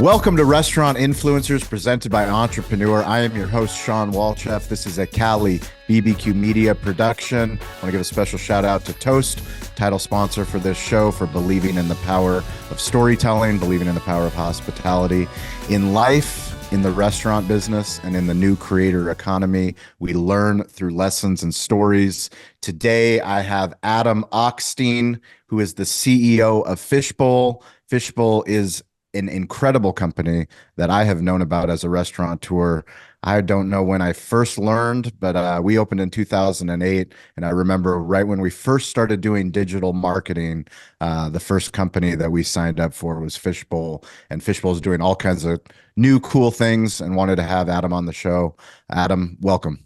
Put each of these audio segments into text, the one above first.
Welcome to Restaurant Influencers presented by Entrepreneur. I am your host, Sean Walchef. This is a Cali BBQ Media production. I want to give a special shout out to Toast, title sponsor for this show, for believing in the power of storytelling, believing in the power of hospitality. In life, in the restaurant business, and in the new creator economy, we learn through lessons and stories. Today, I have Adam Ochstein, who is the CEO of Fishbowl. Fishbowl is an incredible company that I have known about as a restaurateur. I don't know when I first learned, but we opened in 2008. And I remember right when we first started doing digital marketing, the first company that we signed up for was Fishbowl. And Fishbowl is doing all kinds of new cool things and wanted to have Adam on the show. Adam, welcome.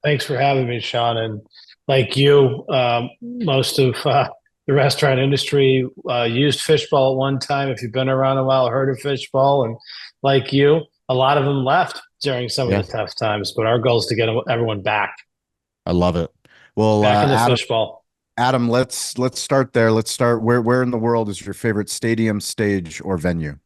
Thanks for having me, Sean. And like you, most of the restaurant industry used Fishbowl at one time. If you've been around a while, heard of Fishbowl, and like you, a lot of them left during some of the tough times. But our goal is to get everyone back. I love it. Well, back in the Fishbowl. Adam, let's start there. Let's start. Where in the world is your favorite stadium, stage, or venue?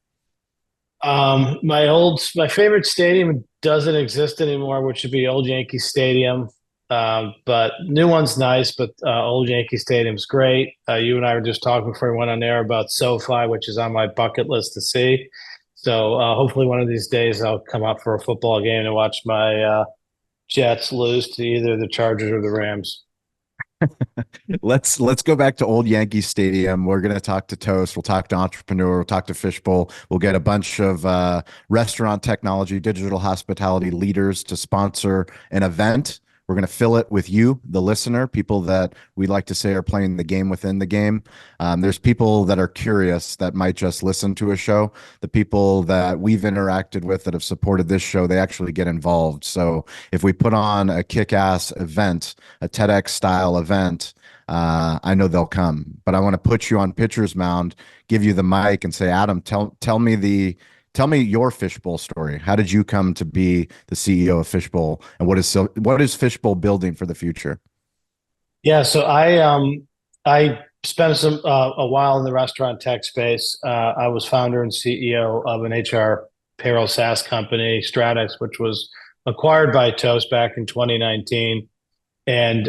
My favorite stadium doesn't exist anymore, which would be Old Yankee Stadium. But new one's nice, but Old Yankee Stadium's great. You and I were just talking before we went on air about SoFi, which is on my bucket list to see. So hopefully one of these days I'll come out for a football game and watch my Jets lose to either the Chargers or the Rams. Let's go back to Old Yankee Stadium. We're going to talk to Toast. We'll talk to Entrepreneur. We'll talk to Fishbowl. We'll get a bunch of restaurant technology, digital hospitality leaders to sponsor an event. We're going to fill it with you, the listener, people that we like to say are playing the game within the game. There's people that are curious that might just listen to a show. The people that we've interacted with that have supported this show, they actually get involved. So if we put on a kick-ass event, a TEDx style event, I know they'll come. But I want to put you on pitcher's mound, give you the mic and say, Adam, tell me your Fishbowl story. How did you come to be the CEO of Fishbowl, and what is Fishbowl building for the future? Yeah, so I spent a while in the restaurant tech space. I was founder and CEO of an HR payroll SaaS company, Stratix, which was acquired by Toast back in 2019. And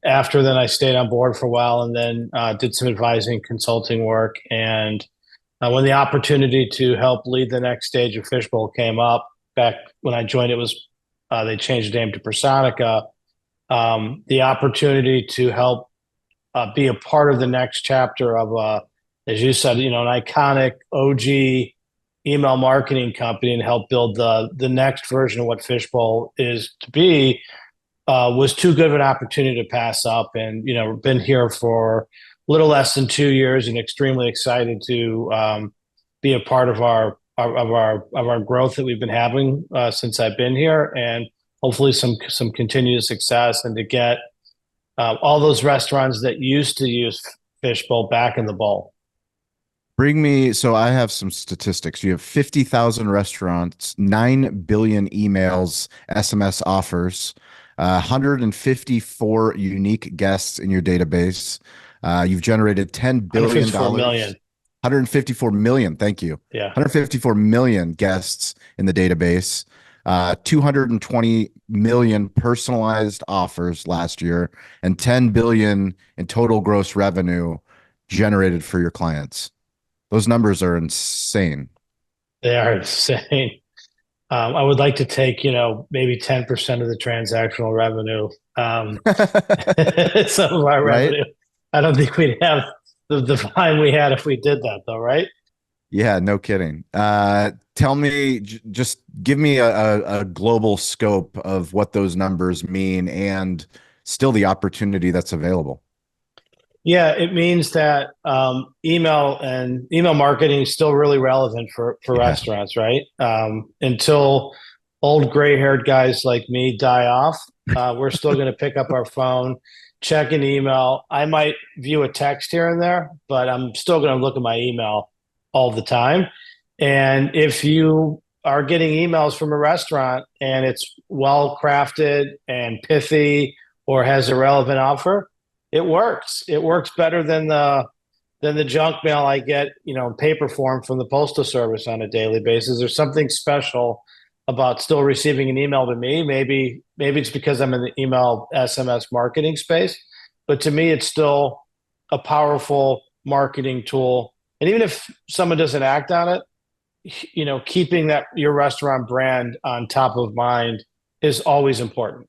after then, I stayed on board for a while, and then did some advising, consulting work, and when the opportunity to help lead the next stage of Fishbowl came up, back when I joined, it was they changed the name to Personika. The opportunity to help be a part of the next chapter of, as you said, an iconic OG email marketing company, and help build the next version of what Fishbowl is to be, was too good of an opportunity to pass up. And been here for little less than 2 years, and extremely excited to be a part of our growth that we've been having since I've been here, and hopefully some continued success, and to get all those restaurants that used to use Fishbowl back in the bowl. So I have some statistics. You have 50,000 restaurants, 9 billion emails, SMS offers, 154 unique guests in your database. You've generated $10 billion. 154 million. Thank you. Yeah. 154 million guests in the database. 220 million personalized offers last year, and 10 billion in total gross revenue generated for your clients. Those numbers are insane. They are insane. I would like to take, maybe 10% of the transactional revenue, some of our revenue. I don't think we'd have the volume we had if we did that, though, right? Yeah, no kidding. Tell me, just give me a global scope of what those numbers mean, and still the opportunity that's available. Yeah, it means that email marketing is still really relevant for restaurants, right? Until old gray-haired guys like me die off, we're still going to pick up our phone, check an email. I might view a text here and there, but I'm still going to look at my email all the time. And if you are getting emails from a restaurant and it's well crafted and pithy, or has a relevant offer, it works. It works better than the than the junk mail I get, in paper form from the postal service on a daily basis. There's something special about still receiving an email to me. Maybe it's because I'm in the email SMS marketing space, but to me, it's still a powerful marketing tool. And even if someone doesn't act on it, keeping that your restaurant brand on top of mind is always important.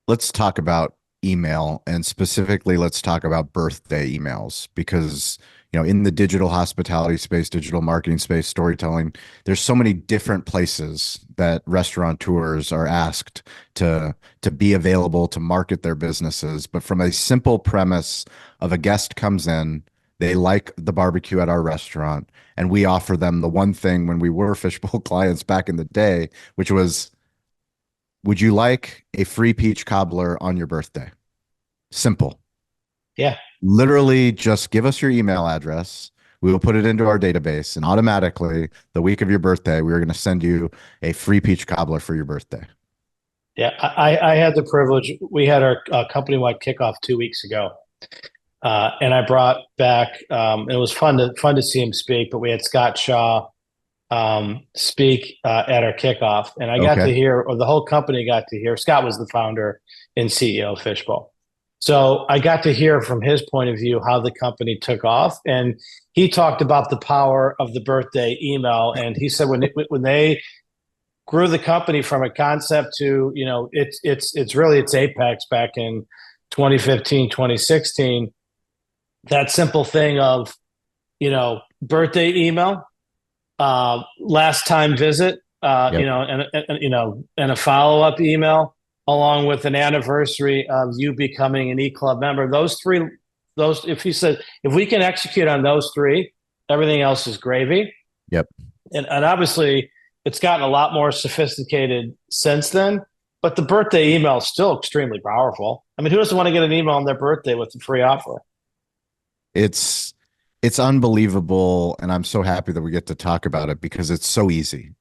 Let's talk about email, and specifically let's talk about birthday emails, because in the digital hospitality space, digital marketing space, storytelling, there's so many different places that restaurateurs are asked to be available to market their businesses. But from a simple premise of a guest comes in, they like the barbecue at our restaurant, and we offer them the one thing when we were Fishbowl clients back in the day, which was, would you like a free peach cobbler on your birthday? Simple. Yeah. Literally just give us your email address. We will put it into our database, and automatically the week of your birthday, we're going to send you a free peach cobbler for your birthday. Yeah. I had the privilege. We had our company-wide kickoff 2 weeks ago. And I brought back, it was fun to see him speak, but we had Scott Shaw speak at our kickoff, and I got to hear, or the whole company got to hear. Scott was the founder and CEO of Fishbowl, so I got to hear from his point of view how the company took off, and he talked about the power of the birthday email. And he said when they grew the company from a concept to it's really its apex back in 2015, 2016. That simple thing of birthday email, last time visit, Yep. and a follow-up email along with an anniversary of you becoming an eClub member. If we can execute on those three, everything else is gravy. Yep. And obviously it's gotten a lot more sophisticated since then, but the birthday email is still extremely powerful. I mean, who doesn't want to get an email on their birthday with a free offer? It's unbelievable, and I'm so happy that we get to talk about it because it's so easy.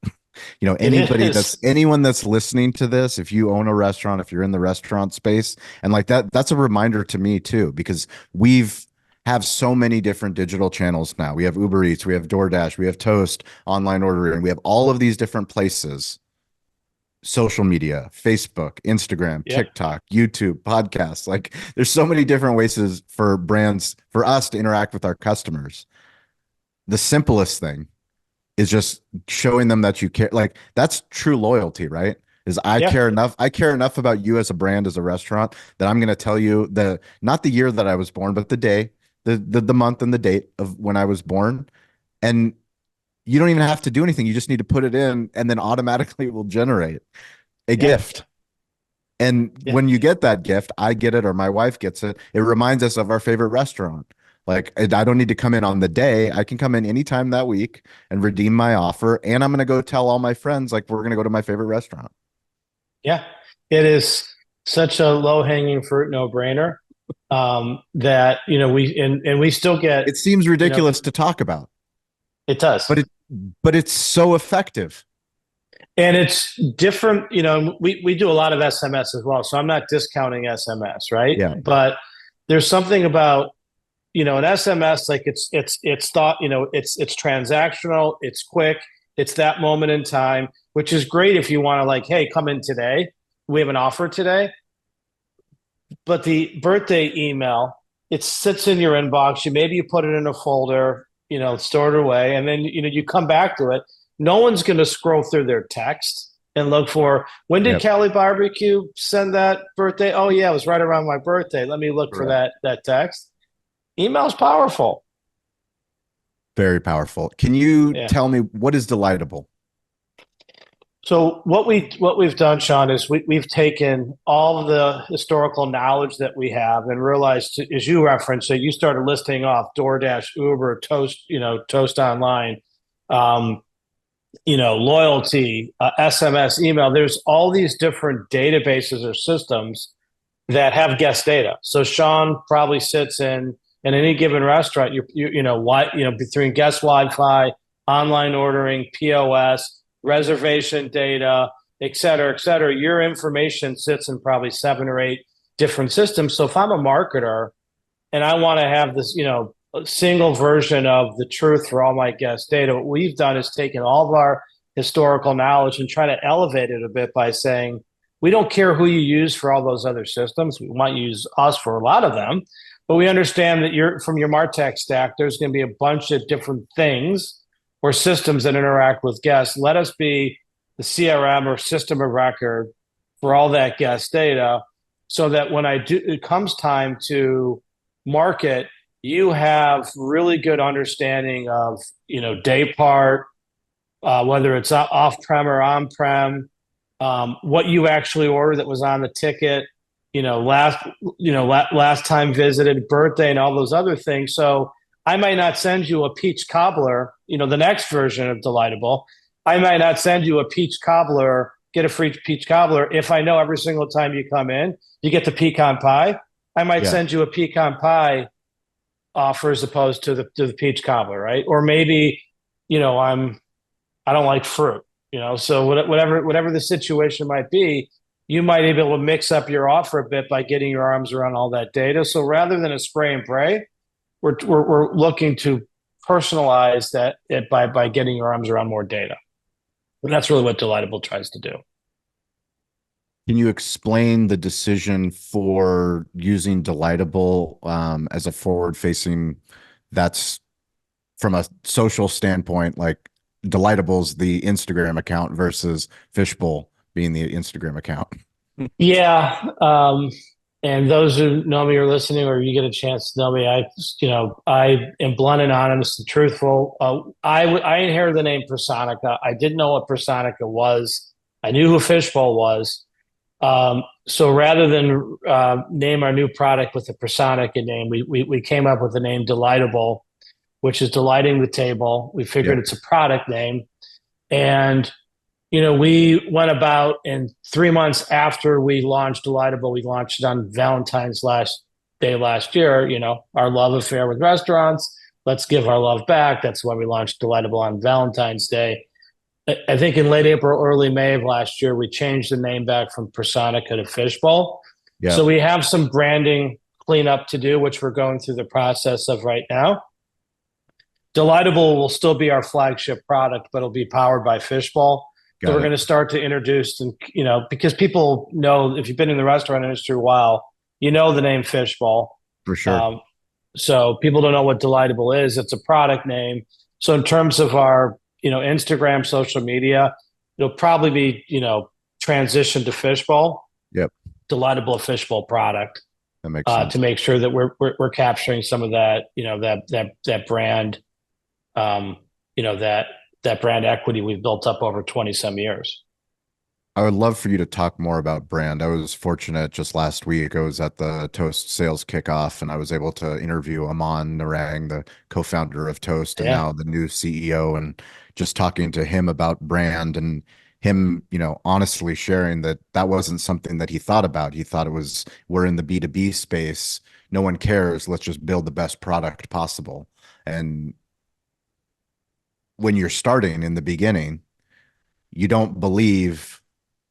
Anyone that's listening to this, if you own a restaurant, if you're in the restaurant space, and like that's a reminder to me too, because have so many different digital channels now. We have Uber Eats, we have DoorDash, we have Toast, online ordering, we have all of these different places. Social media, Facebook, Instagram, TikTok, YouTube, podcasts. Like there's so many different ways for brands, for us to interact with our customers. The simplest thing is just showing them that you care. Like that's true loyalty, right? I care enough about you as a brand, as a restaurant, that I'm going to tell you not the year that I was born, but the day, the month and the date of when I was born. And you don't even have to do anything. You just need to put it in, and then automatically it will generate a gift. And when you get that gift, I get it or my wife gets it. It reminds us of our favorite restaurant. Like I don't need to come in on the day. I can come in anytime that week and redeem my offer. And I'm going to go tell all my friends, like, we're going to go to my favorite restaurant. Yeah, it is such a low hanging fruit, no brainer. That, we still get, it seems ridiculous to talk about. It does, but it's so effective. And it's different. We do a lot of SMS as well, so I'm not discounting SMS, right? Yeah. But there's something about, an SMS, like it's thought, it's transactional, it's quick, it's that moment in time, which is great if you want to, like, hey, come in today, we have an offer today. But the birthday email, it sits in your inbox. Maybe you put it in a folder, store it away, and then you come back to it. No one's going to scroll through their text and look for, when did Cali Barbecue send that birthday? Oh yeah, it was right around my birthday. Let me look for that text. Email's powerful. Very powerful. Can you tell me what is Delightable? So what we've done, Sean, is we've taken all of the historical knowledge that we have and realized, as you referenced, that you started listing off DoorDash, Uber, Toast, Toast Online, loyalty, SMS, email. There's all these different databases or systems that have guest data. So Sean probably sits in any given restaurant, between guest Wi-Fi, online ordering, POS, reservation data, et cetera, your information sits in probably 7 or 8 different systems. So if I'm a marketer and I want to have this, a single version of the truth for all my guest data. What we've done is taken all of our historical knowledge and try to elevate it a bit by saying, we don't care who you use for all those other systems. We want you to use us for a lot of them, but we understand that you're from your MarTech stack, there's going to be a bunch of different things or systems that interact with guests. Let us be the CRM or system of record for all that guest data, so that when it comes time to market, you have really good understanding of day part, whether it's off prem or on prem, what you actually ordered that was on the ticket, last time visited, birthday, and all those other things. So I might not send you a peach cobbler, the next version of Delightable. I might not send you a peach cobbler, get a free peach cobbler if I know every single time you come in, you get the pecan pie. I might send you a pecan pie offer as opposed to the peach cobbler, right? Or maybe, I don't like fruit, so whatever the situation might be, you might be able to mix up your offer a bit by getting your arms around all that data. So rather than a spray and pray, we're looking to personalize that by getting your arms around more data. But that's really what Delightable tries to do. Can you explain the decision for using Delightable as a forward-facing? That's from a social standpoint, like Delightable's the Instagram account versus Fishbowl being the Instagram account. Yeah. And those who know me or listening, or you get a chance to know me, I am blunt and honest and truthful. I inherited the name Personika. I didn't know what Personika was. I knew who Fishbowl was. So rather than name our new product with the Personika name, we came up with the name Delightable, which is delighting the table. We figured it's a product name. And we went about, in 3 months after we launched Delightable, we launched it on Valentine's Day last year, our love affair with restaurants. Let's give our love back. That's why we launched Delightable on Valentine's Day. I think in late April, early May of last year, we changed the name back from Personika to Fishbowl. Yeah. So we have some branding cleanup to do, which we're going through the process of right now. Delightable will still be our flagship product, but it'll be powered by Fishbowl. So we're going to start to introduce, and because people know, if you've been in the restaurant industry a while, the name Fishbowl. For sure. So people don't know what Delightable is. It's a product name. So in terms of our, Instagram, social media, it'll probably be, transition to Fishbowl. Yep. Delightable, a Fishbowl product. That makes sense. To make sure that we're capturing some of that, that brand, that brand equity we've built up over 20 some years. I would love for you to talk more about brand. I was fortunate just last week. I was at the Toast sales kickoff and I was able to interview Aman Narang, the co-founder of Toast, and now the new CEO, and just talking to him about brand, and him, honestly sharing that wasn't something that he thought about. He thought it was, we're in the B2B space. No one cares. Let's just build the best product possible. And when you're starting in the beginning, you don't believe,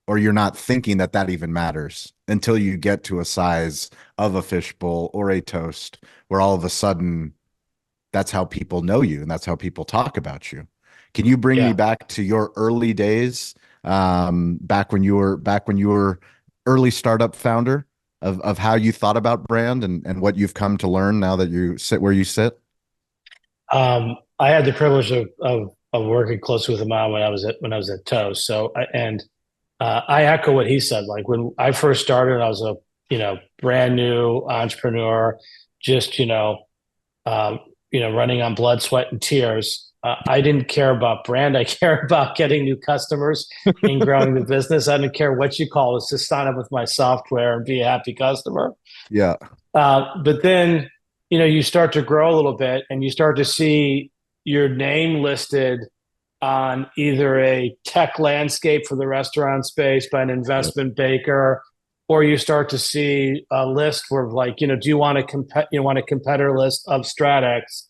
or you're not thinking that even matters until you get to a size of a Fishbowl or a Toast, where all of a sudden that's how people know you and that's how people talk about you. Can you bring me back to your early days, back when you were early startup founder, of how you thought about brand and what you've come to learn now that you sit where you sit? I had the privilege of working closely with Aman when I was at Toast. So I echo what he said. Like when I first started, I was a brand new entrepreneur, just running on blood, sweat, and tears. I didn't care about brand. I care about getting new customers and growing the business. I didn't care what you call it. It's just sign up with my software and be a happy customer. Yeah. But then, you start to grow a little bit and you start to see your name listed on either a tech landscape for the restaurant space by an investment banker, or you start to see a list where do you want a competitor list of StratX?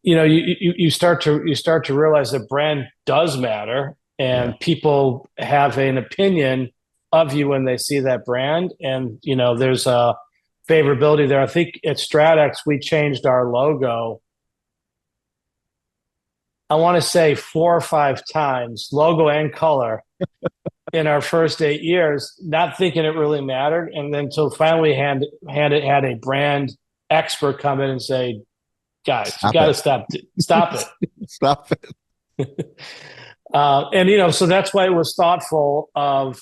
You start to realize that brand does matter, and people have an opinion of you when they see that brand. And there's a favorability there. I think at Stratex, we changed our logo, I want to say 4 or 5 times, logo and color, in our first 8 years, not thinking it really mattered. And then until finally had a brand expert come in and say, guys, you got to stop it. Stop it. And so that's why it was thoughtful of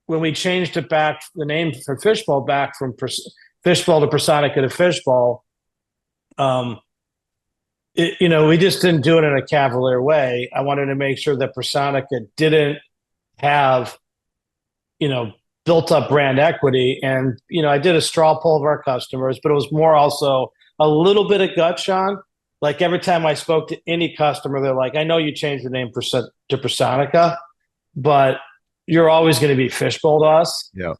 when we changed it back, the name for Fishbowl back from Fishbowl to Personica to Fishbowl. We just didn't do it in a cavalier way. I wanted to make sure that Personica didn't have, built up brand equity. And, I did a straw poll of our customers, but it was more also a little bit of gut, Sean. Like every time I spoke to any customer, they're like, I know you changed the name to Personica, but you're always going to be Fishbowl to us. Yeah.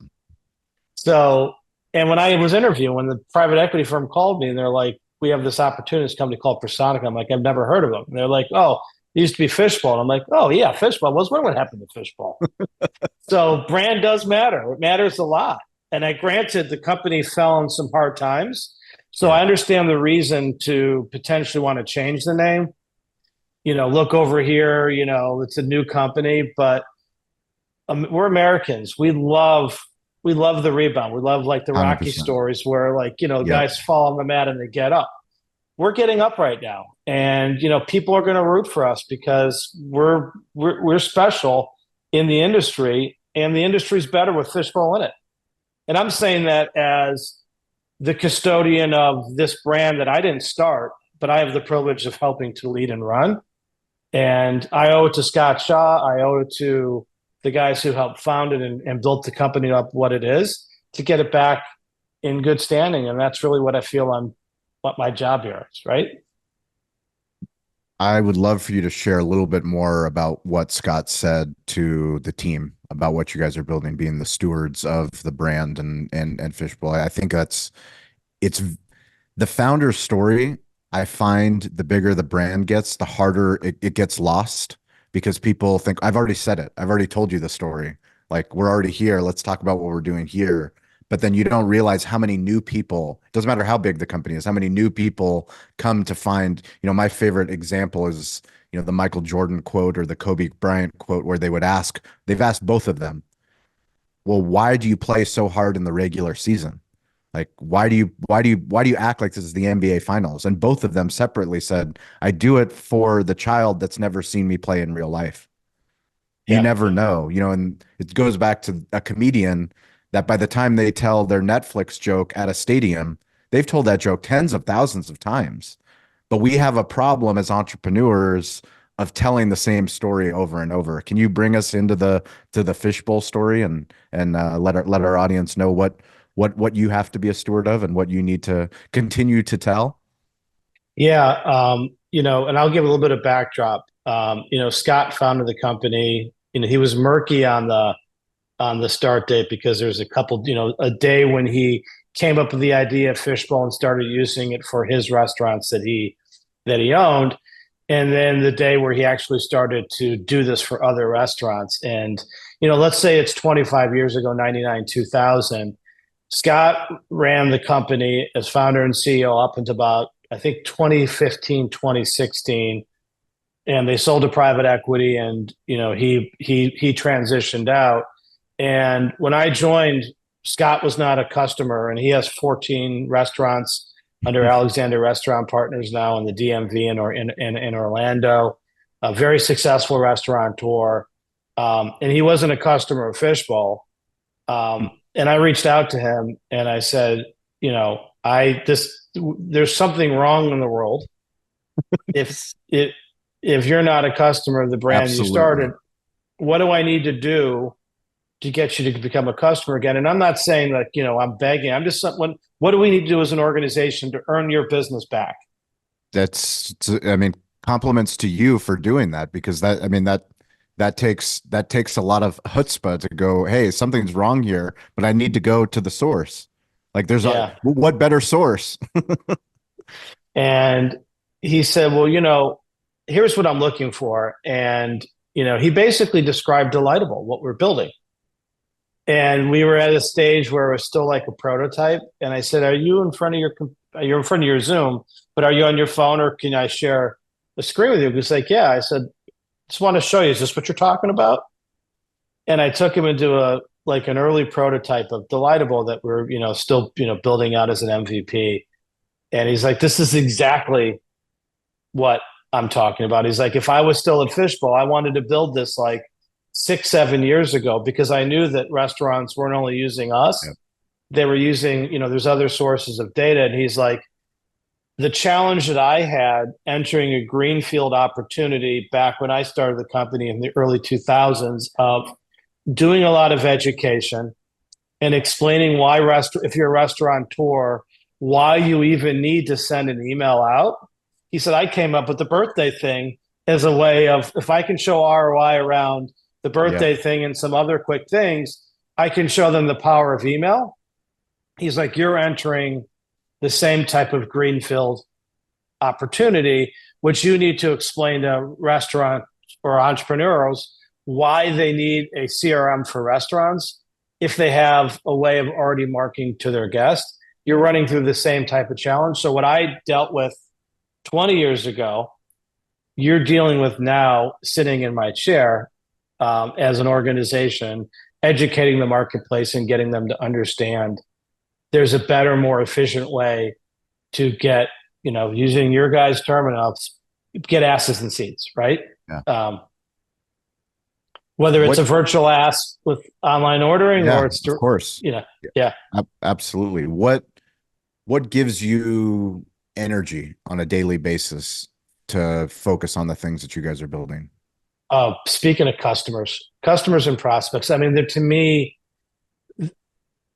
So, and when I was interviewing, when the private equity firm called me and they're like, we have this opportunity, this company called Personica. I'm like, I've never heard of them. And they're like, oh, it used to be Fishbowl. And I'm like, oh yeah, Fishbowl. What happened to Fishbowl? So brand does matter. It matters a lot. And granted, the company fell in some hard times. So I understand the reason to potentially want to change the name. Look over here, it's a new company, but we're Americans. We love the rebound. We love like the Rocky 100%. stories where guys fall on the mat and they get up. We're getting up right now. And, people are going to root for us because we're special in the industry, and the industry's better with Fishbowl in it. And I'm saying that as the custodian of this brand that I didn't start, but I have the privilege of helping to lead and run. And I owe it to Scott Shaw. I owe it to the guys who helped found it and built the company up what it is to get it back in good standing. And that's really what I feel what my job here is, right? I would love for you to share a little bit more about what Scott said to the team about what you guys are building, being the stewards of the brand and Fishbowl. I think it's the founder's story. I find the bigger the brand gets, the harder it gets lost, because people think, I've already said it. I've already told you the story. Like, we're already here. Let's talk about what we're doing here. But then you don't realize how many new people, doesn't matter how big the company is, how many new people come to find, my favorite example is, the Michael Jordan quote or the Kobe Bryant quote, where they've asked both of them, well, why do you play so hard in the regular season? Like, why do you act like this is the NBA finals? And both of them separately said, I do it for the child that's never seen me play in real life. You never know, and it goes back to a comedian that by the time they tell their Netflix joke at a stadium, they've told that joke tens of thousands of times. But we have a problem as entrepreneurs of telling the same story over and over. Can you bring us into the Fishbowl story and let our audience know what you have to be a steward of and what you need to continue to tell? Yeah, and I'll give a little bit of backdrop. Scott founded the company. He was murky on the start date because there's a day when he came up with the idea of Fishbowl and started using it for his restaurants that he owned. And then the day where he actually started to do this for other restaurants. And, let's say it's 25 years ago, 99, 2000, Scott ran the company as founder and CEO up until about, I think, 2015, 2016. And they sold to private equity, and, he transitioned out. And when I joined, Scott was not a customer, and he has 14 restaurants under Alexander Restaurant Partners now in the DMV in Orlando, a very successful restaurateur. And he wasn't a customer of Fishbowl. And I reached out to him and I said, there's something wrong in the world. If you're not a customer of the brand Absolutely. You started, what do I need to do to get you to become a customer again? And I'm not saying that, I'm begging. I'm just, what do we need to do as an organization to earn your business back? Compliments to you for doing that, because that takes a lot of chutzpah to go, hey, something's wrong here, but I need to go to the source. Like, what better source? And he said, well, here's what I'm looking for. And, he basically described Delightable, what we're building. And we were at a stage where it was still like a prototype. And I said, you're in front of your Zoom, but are you on your phone, or can I share the screen with you?" He's like, "Yeah." I said, "Just want to show you. Is this what you're talking about?" And I took him into an early prototype of Delightable that we're, still, building out as an MVP. And he's like, "This is exactly what I'm talking about." He's like, "If I was still at Fishbowl, I wanted to build this like 6, 7 years ago, because I knew that restaurants weren't only using us, Yep. they were using, there's other sources of data." And he's like, "The challenge that I had entering a greenfield opportunity back when I started the company in the early 2000s of doing a lot of education and explaining why if you're a restaurateur, why you even need to send an email out." He said, "I came up with the birthday thing as a way of, if I can show ROI around the birthday thing and some other quick things, I can show them the power of email." He's like, "You're entering the same type of greenfield opportunity, which you need to explain to restaurant or entrepreneurs why they need a CRM for restaurants if they have a way of already marketing to their guests. You're running through the same type of challenge. So what I dealt with 20 years ago, you're dealing with now, sitting in my chair, as an organization, educating the marketplace and getting them to understand there's a better, more efficient way to get, using your guys' terminals, get asses in seats, right?" Yeah. Whether it's a virtual ass with online ordering, Yeah, or it's, of course. yeah. Absolutely. What gives you energy on a daily basis to focus on the things that you guys are building? Speaking of customers and prospects, I mean, to me,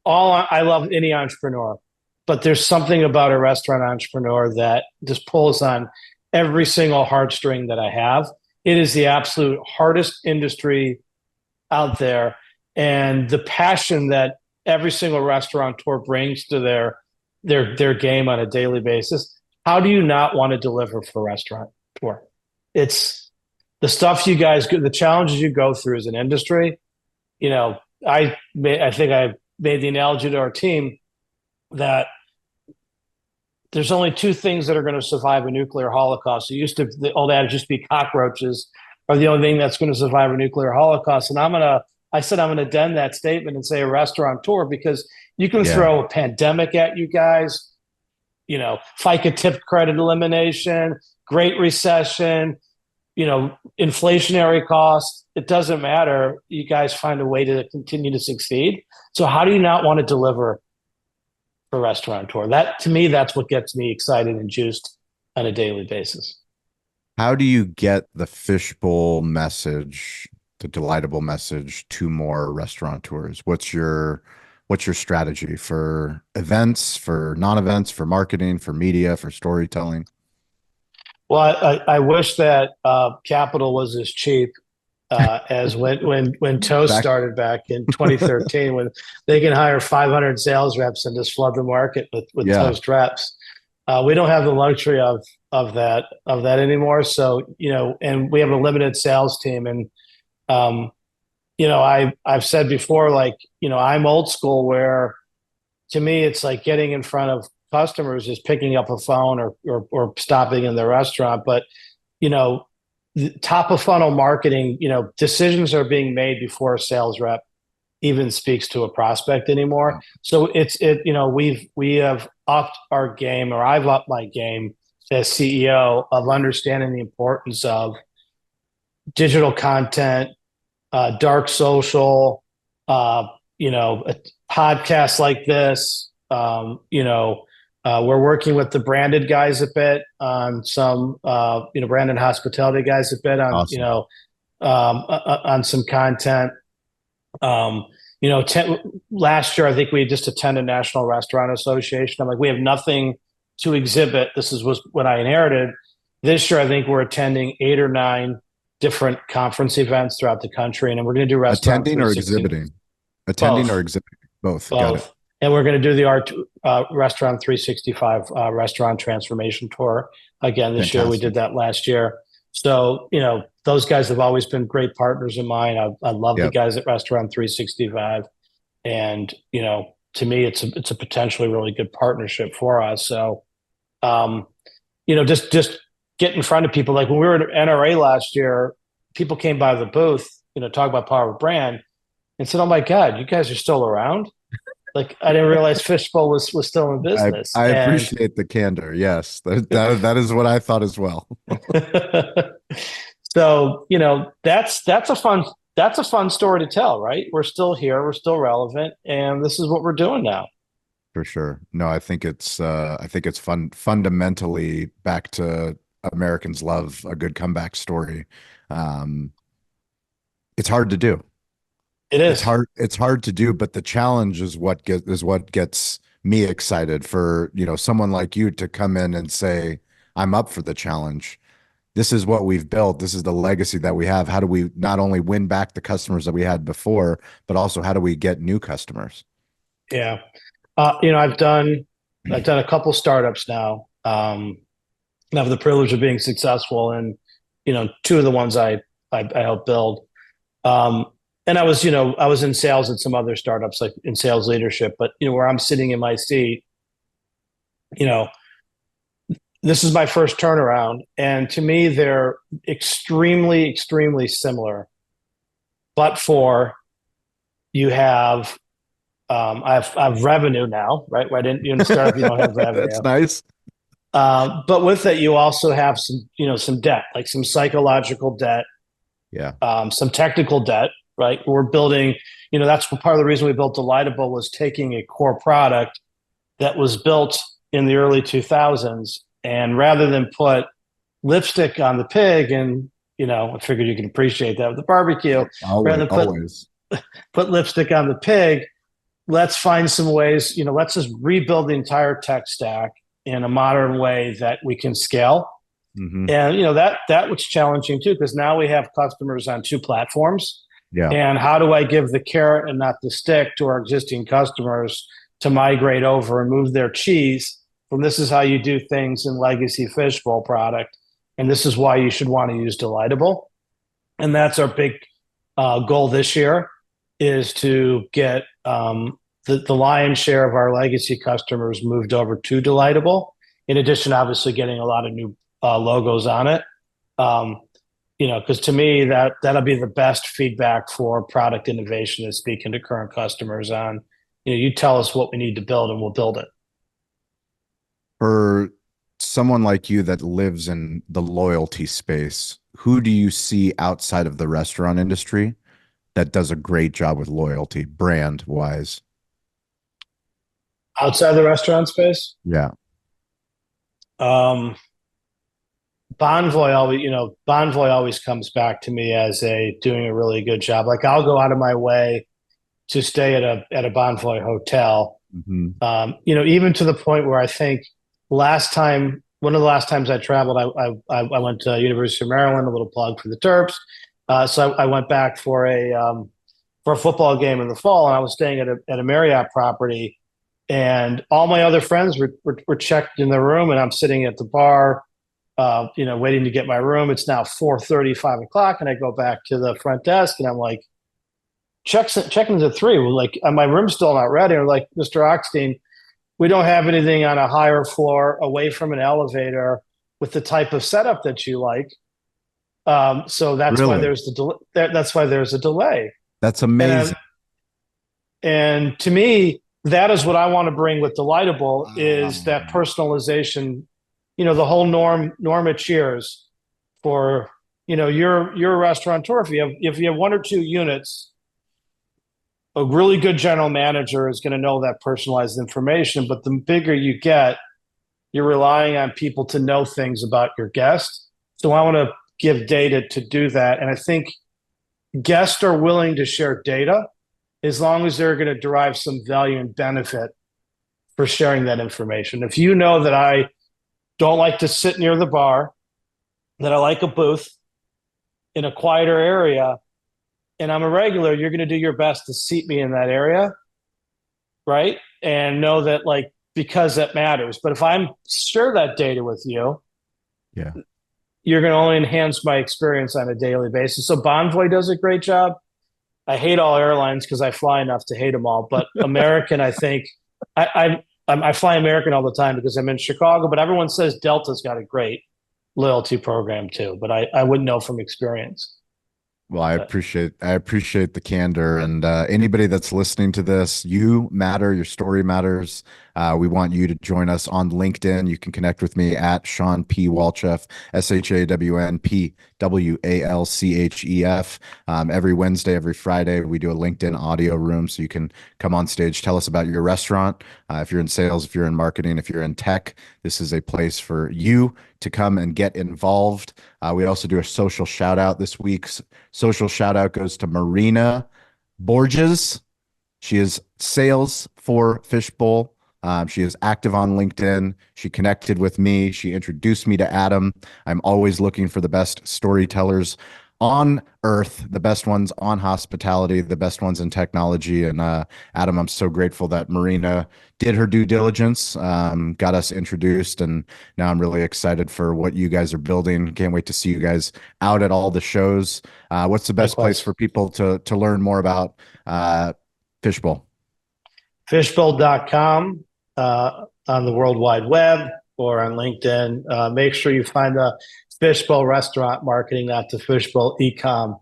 I love any entrepreneur, but there's something about a restaurant entrepreneur that just pulls on every single heartstring that I have. It is the absolute hardest industry out there, and the passion that every single restaurateur brings to their game on a daily basis. How do you not want to deliver for a restaurateur? It's the stuff you guys, the challenges you go through as an industry. I think I made the analogy to our team that there's only two things that are going to survive a nuclear holocaust. The old adage used to be cockroaches are the only thing that's going to survive a nuclear holocaust. And I said, I'm going to dend that statement and say a restaurateur, because you can throw a pandemic at you guys, FICA tip credit elimination, Great Recession, inflationary costs. It doesn't matter. You guys find a way to continue to succeed. So how do you not want to deliver for a restaurateur? That, to me, that's what gets me excited and juiced on a daily basis. How do you get the Fishbowl message, the Delightable message, to more restaurateurs? What's your strategy for events, for non-events, for marketing, for media, for storytelling? Well, I wish that capital was as cheap as when Toast started back in 2013, when they can hire 500 sales reps and just flood the market with Toast reps. We don't have the luxury of that anymore. So, and we have a limited sales team. And, I've said before, like, I'm old school, where to me, it's like getting in front of customers is picking up a phone or stopping in the restaurant. But, top of funnel marketing, decisions are being made before a sales rep even speaks to a prospect anymore. So we have upped our game, or I've upped my game as CEO, of understanding the importance of digital content, dark social, podcasts like this. We're working with the branded guys a bit on some, branded hospitality guys a bit on, awesome. On some content. Last year, I think we just attended National Restaurant Association. I'm like, we have nothing to exhibit. Was what I inherited. This year, I think we're attending 8 or 9 different conference events throughout the country, and we're going to do restaurant attending or exhibiting. Attending Both. Or exhibiting. Both. Got it. And we're going to do the Restaurant 365 restaurant transformation tour again this year. We did that last year. So, those guys have always been great partners of mine. I love the guys at Restaurant 365. And, to me, it's a potentially really good partnership for us. So, um, just get in front of people. Like when we were at NRA last year, people came by the booth, talk about Power of Brand and said, "Oh my God, you guys are still around." Like I didn't realize Fishbowl was still in I business. I And appreciate the candor. Yes, that is what I thought as well. so, that's a fun story to tell, right? We're still here, we're still relevant, and this is what we're doing now. For sure. No, I think it's fundamentally back to Americans love a good comeback story. Um, it's hard to do. It It's is. hard to do, but the challenge is what gets me excited for, someone like you to come in and say, I'm up for the challenge. This is what we've built. This is the legacy that we have. How do we not only win back the customers that we had before, but also how do we get new customers? Yeah. I've done a couple startups now. I have the privilege of being successful in, two of the ones I helped build. Um, and I was in sales at some other startups, like in sales leadership. But where I'm sitting in my seat, you know, this is my first turnaround, and to me, they're extremely, extremely similar. But for you have, I have revenue now, right? Why didn't you in the startup? You don't have That's revenue. nice. But with it, you also have some debt, like some psychological debt, Yeah. some technical debt, right? We're building, that's part of the reason we built Delightable was taking a core product that was built in the early 2000s. And rather than put lipstick on the pig and, I figured you can appreciate that with the barbecue, rather Always, than always. put lipstick on the pig, let's find some ways, let's just rebuild the entire tech stack in a modern way that we can scale. Hmm. And that was challenging too, because now we have customers on two platforms. Yeah. And how do I give the carrot and not the stick to our existing customers to migrate over and move their cheese from this is how you do things in legacy Fishbowl product, and this is why you should want to use Delightable. And that's our big goal this year is to get the lion's share of our legacy customers moved over to Delightable. In addition, obviously, getting a lot of new logos on it. Um, because to me that'll be the best feedback for product innovation is speaking to current customers on, you tell us what we need to build and we'll build it. For someone like you that lives in the loyalty space, who do you see outside of the restaurant industry that does a great job with loyalty, brand wise? Outside the restaurant space, Yeah. um, Bonvoy always comes back to me as a doing a really good job. Like I'll go out of my way to stay at a Bonvoy hotel. Hmm. Even to the point where I think one of the last times I traveled, I went to University of Maryland, a little plug for the Terps. So I went back for a football game in the fall, and I was staying at a Marriott property, and all my other friends were checked in their room, and I'm sitting at the bar, waiting to get my room. It's now 4:30, 5 o'clock, and I go back to the front desk, and I'm like, checking at 3. Well, like my room's still not ready. Or like, Mr. Oxtein, we don't have anything on a higher floor away from an elevator with the type of setup that you like. So that's why Really? there's that's why there's a delay. That's And amazing. and to me, that is what I want to bring with Delightable is that Um, personalization. The whole Norma Cheers for you're a restaurateur. If you have one or two units, a really good general manager is going to know that personalized information. But the bigger you get, you're relying on people to know things about your guest. So I want to give data to do that. And I think guests are willing to share data as long as they're going to derive some value and benefit for sharing that information. If you know that I don't like to sit near the bar, that I like a booth in a quieter area, and I'm a regular, you're going to do your best to seat me in that area, right? And know that, like, because that matters. But if I'm share that data with you, yeah. you're going to only enhance my experience on a daily basis. So Bonvoy does a great job. I hate all airlines because I fly enough to hate them all. But American, I think I fly American all the time because I'm in Chicago. But everyone says Delta's got a great loyalty program too. But I wouldn't know from experience. Well, But I appreciate the candor, and anybody that's listening to this, you matter. Your story matters. We want you to join us on LinkedIn. You can connect with me at Sean P. Walchef, ShawnPWalchef. Every Wednesday, every Friday, we do a LinkedIn audio room, so you can come on stage, tell us about your restaurant. If you're in sales, if you're in marketing, if you're in tech, this is a place for you to come and get involved. We also do a social shout out. This week's social shout out goes to Marina Borges. She is sales for Fishbowl. She is active on LinkedIn. She connected with me. She introduced me to Adam. I'm always looking for the best storytellers on earth, the best ones on hospitality, the best ones in technology. And Adam, I'm so grateful that Marina did her due diligence, got us introduced, and now I'm really excited for what you guys are building. Can't wait to see you guys out at all the shows. What's the best place for people to learn more about Fishbowl? Fishbowl.com on the World Wide Web or on LinkedIn. Make sure you find the Fishbowl restaurant marketing, not the Fishbowl ecom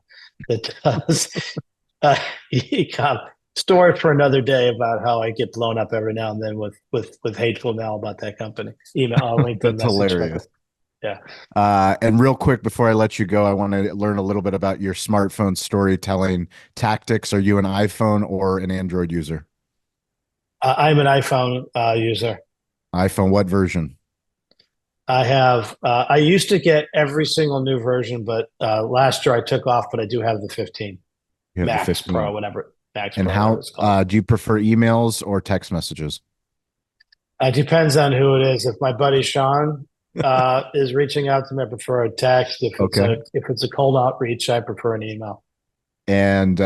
that does ecom. Story for another day about how I get blown up every now and then with hateful mail about that company. Email, LinkedIn. That's hilarious. Yeah. And real quick before I let you go, I want to learn a little bit about your smartphone storytelling tactics. Are you an iPhone or an Android user? I'm an iPhone user. iPhone, what version? I have. I used to get every single new version, but last year I took off. But I do have the 15, You have Max the 15. Pro, whatever. Max And Pro, how do you prefer emails or text messages? It depends on who it is. If my buddy Sean is reaching out to me, I prefer a text. If it's a cold outreach, I prefer an email. And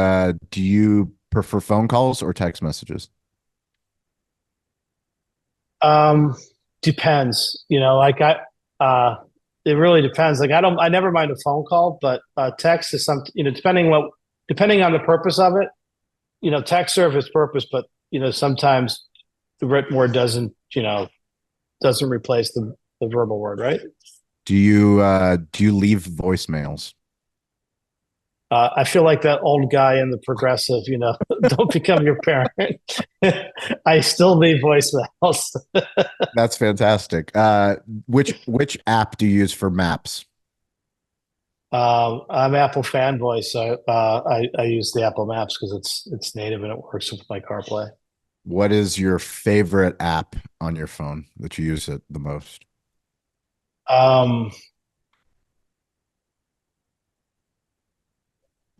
do you prefer phone calls or text messages? Depends. It really depends. Like I never mind a phone call, but text is something. Depending on the purpose of it. Text serves its purpose, but sometimes the written word doesn't replace the verbal word, right? Do you leave voicemails? I feel like that old guy in the Progressive, don't become your parent. I still leave voicemails. That's fantastic. Which app do you use for maps? I'm Apple fanboy, so I use the Apple Maps because it's native and it works with my CarPlay. What is your favorite app on your phone that you use it the most?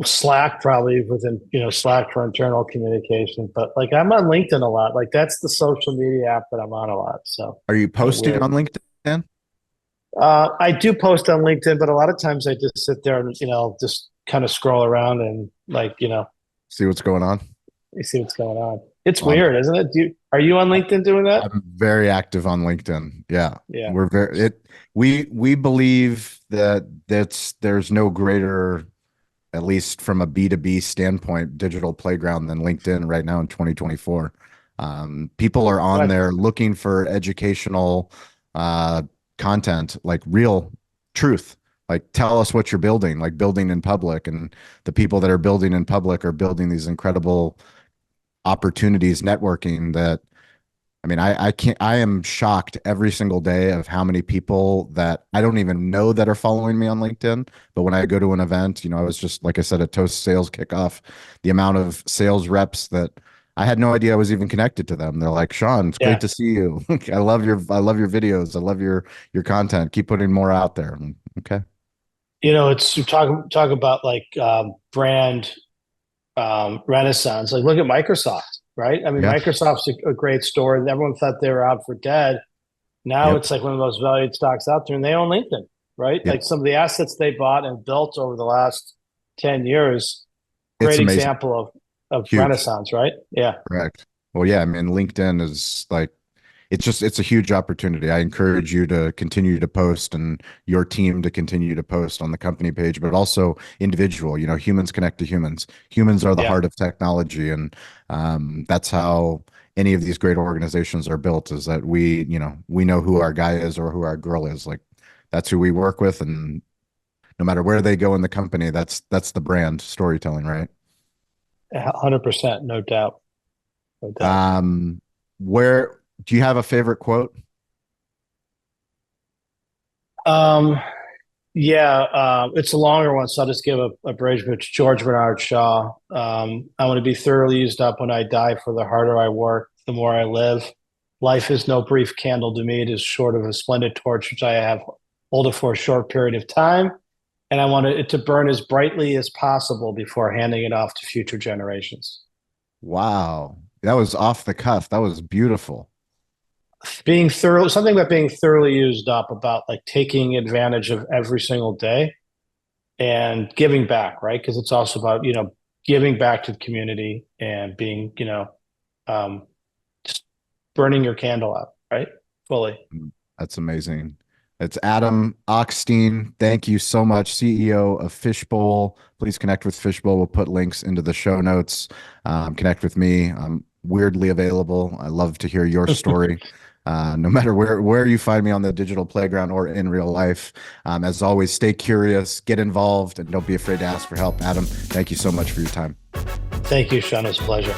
Slack probably within, Slack for internal communication, but like I'm on LinkedIn a lot. Like that's the social media app that I'm on a lot. So are you posting on LinkedIn? I do post on LinkedIn, but a lot of times I just sit there and, just kind of scroll around and See what's going on. You see what's going on. It's weird, isn't it? Are you on LinkedIn doing that? I'm very active on LinkedIn. Yeah. Yeah. We believe that there's no greater, at least from a B2B standpoint, digital playground than LinkedIn right now in 2024. People are on there looking for educational content, like real truth. Like tell us what you're building, like building in public. And the people that are building in public are building these incredible opportunities, networking that, I am shocked every single day of how many people that I don't even know that are following me on LinkedIn. But when I go to an event, I was just, like I said, at Toast Sales Kickoff, the amount of sales reps that I had no idea I was even connected to them. They're like, Sean, it's great to see you. I love your videos. I love your content. Keep putting more out there. Okay. It's you talk about like brand renaissance. Like look at Microsoft. Right? Microsoft's a great store, and everyone thought they were out for dead. Now it's like one of the most valued stocks out there, and they own LinkedIn, right? Like some of the assets they bought and built over the last 10 years, great example of renaissance, right? Yeah. Correct. Well, yeah, LinkedIn is like, it's a huge opportunity. I encourage you to continue to post and your team to continue to post on the company page, but also individual. Humans connect to humans. Humans are the Yeah. heart of technology, and that's how any of these great organizations are built. Is that we know who our guy is or who our girl is. Like that's who we work with, and no matter where they go in the company, that's the brand storytelling, right? 100%, no doubt. No doubt. Um, where do you have a favorite quote? Um, yeah, it's a longer one, so I'll just give a bridge. It's George Bernard Shaw. I want to be thoroughly used up when I die, for the harder I work, the more I live. Life is no brief candle to me. It is short of a splendid torch, which I have hold it for a short period of time. And I want it to burn as brightly as possible before handing it off to future generations. Wow, that was off the cuff. That was beautiful. Being thorough, something about being thoroughly used up, about like taking advantage of every single day and giving back, right? Because it's also about, giving back to the community and being, um, just burning your candle out, right? Fully. That's amazing. It's Adam Oxtein. Thank you so much, CEO of Fishbowl. Please connect with Fishbowl. We'll put links into the show notes. Connect with me. I'm weirdly available. I love to hear your story. No matter where you find me on the digital playground or in real life. As always, stay curious, get involved, and don't be afraid to ask for help. Adam, thank you so much for your time. Thank you, Sean. It's a pleasure.